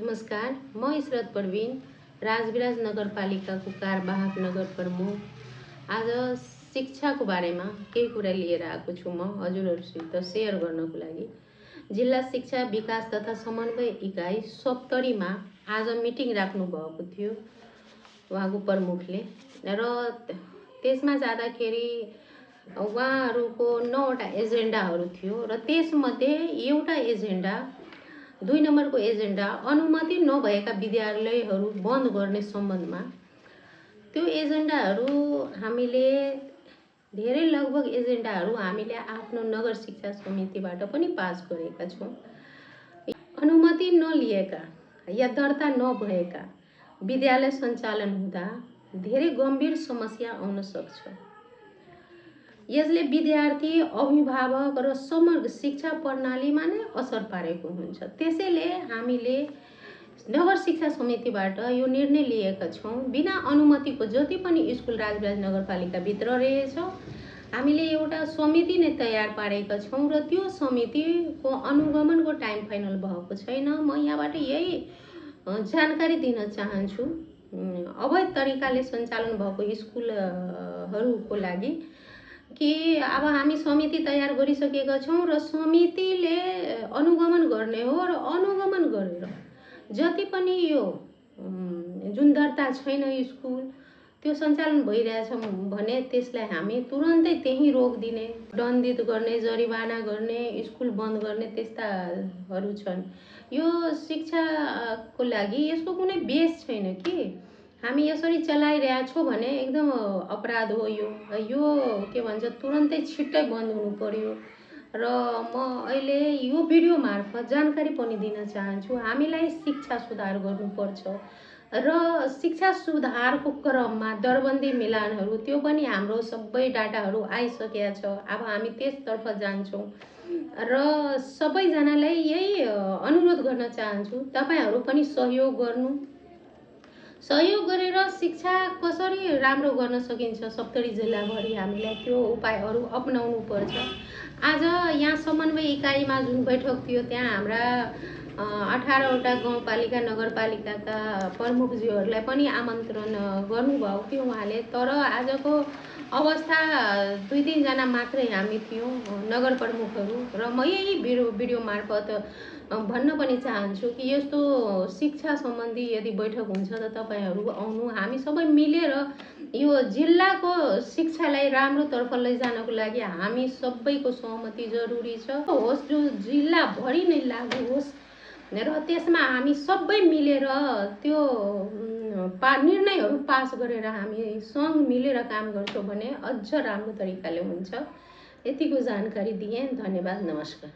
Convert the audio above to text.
नमस्कार, म इशरत परवीन, राजविराज नगरपालिकाको कार्यवाहक नगर प्रमुख। आज शिक्षाको बारेमा केही कुरा लिएर आएको छु म हजुरहरुसित शेयर गर्नको लागि। जिल्ला शिक्षा विकास तथा समन्वय इकाइ सप्तरीमा आज मिटिङ राख्नु भएको थियो उहाँको प्रमुखले र त्यसमा जाँदाखेरि उहाँहरूको 9वटा एजेन्डाहरू थियो र त्यसमध्ये एउटा एजेन्डा 2 नम्बरको एजेन्डा अनुमति नभएका विद्यालयहरू बन्द गर्ने सम्बन्धमा। त्यो एजेन्डाहरू हामीले धेरै लगभग एजेन्डाहरू हामीले आफ्नो नगर शिक्षा समितिबाट पनि पास गरेका छौं। अनुमति नलिएका या दर्ता नभएका विद्यालय सञ्चालन हुँदा धेरै गम्भीर समस्या आउन सक्छ। यसले विद्यार्थी, अभिभावक र समग्र शिक्षा प्रणालीमा नै असर पारेको हुन्छ। त्यसैले हामीले नगर शिक्षा समितिबाट यो निर्णय लिएका छौं, बिना अनुमतिको जति पनि स्कुल राजविराज नगरपालिका भित्र रहेछ हामीले एउटा समिति नै तयार पारेका छौं र त्यो समितिको अनुगमनको टाइम फाइनल भएको छैन। म यहाँबाट यही जानकारी दिन चाहन्छु अवैध तरिकाले सञ्चालन भएको स्कुलहरूको लागि कि अब हामी समिति तयार गरिसकेका छौं र समितिले अनुगमन गर्ने हो र अनुगमन गरेर जति पनि यो जुन दर्ता छैन स्कुल त्यो सञ्चालन भइरहेछ भने त्यसलाई हामी तुरन्तै त्यही रोकिदिने, दण्डित गर्ने, जरिवाना गर्ने, स्कुल बन्द गर्ने त्यस्ताहरू छन्। यो शिक्षाको लागि यसको कुनै बेस छैन कि हामी यसरी चलाइरहेका छौं भने एकदम अपराध हो। यो के भन्छ तुरन्तै छिट्टै बन्द हुनु पर्यो र म अहिले यो भिडियो मार्फत जानकारी पनि दिन चाहन्छु हामीलाई शिक्षा सुधार गर्नुपर्छ र शिक्षा सुधारको क्रममा दरबन्दी मिलानहरू त्यो पनि हाम्रो सबै डाटाहरू आइसकेका छ। अब हामी त्यसतर्फ जान्छौं र सबैजनालाई यही अनुरोध गर्न चाहन्छु तपाईहरु पनि सहयोग गर्नु। सहयोग गरेर शिक्षा कसरी राम्रो गर्न सकिन्छ सप्तरी जिल्लाभरि हामीलाई त्यो उपायहरू अपनाउनु पर्छ। आज यहाँ समन्वय इकाइमा जुन बैठक थियो त्यहाँ हाम्रा 18वटा गाउँपालिका नगरपालिकाका प्रमुखज्यूहरूलाई पनि आमन्त्रण गर्नुभएको थियो उहाँले। तर आजको अवस्था 2-3 जना मात्रै हामी थियौं नगर प्रमुखहरू र म यही भिडियो मार्फत भन्न पनि चाहन्छु कि यस्तो शिक्षा सम्बन्धी यदि बैठक हुन्छ त तपाईहरु आउनु, हामी सबै मिलेर यो जिल्लाको शिक्षालाई राम्रो तर्फ लैजानको लागि हामी सबैको सहमति जरुरी छ। होस् जो जिल्लाभरि नै लागू होस् र त्यसमा हामी सबै मिलेर त्यो निर्णयहरू पास गरेर हामी सँग मिलेर काम गर्छौं भने अझ राम्रो तरिकाले हुन्छ। यतिको जानकारी दिएँ। धन्यवाद, नमस्कार।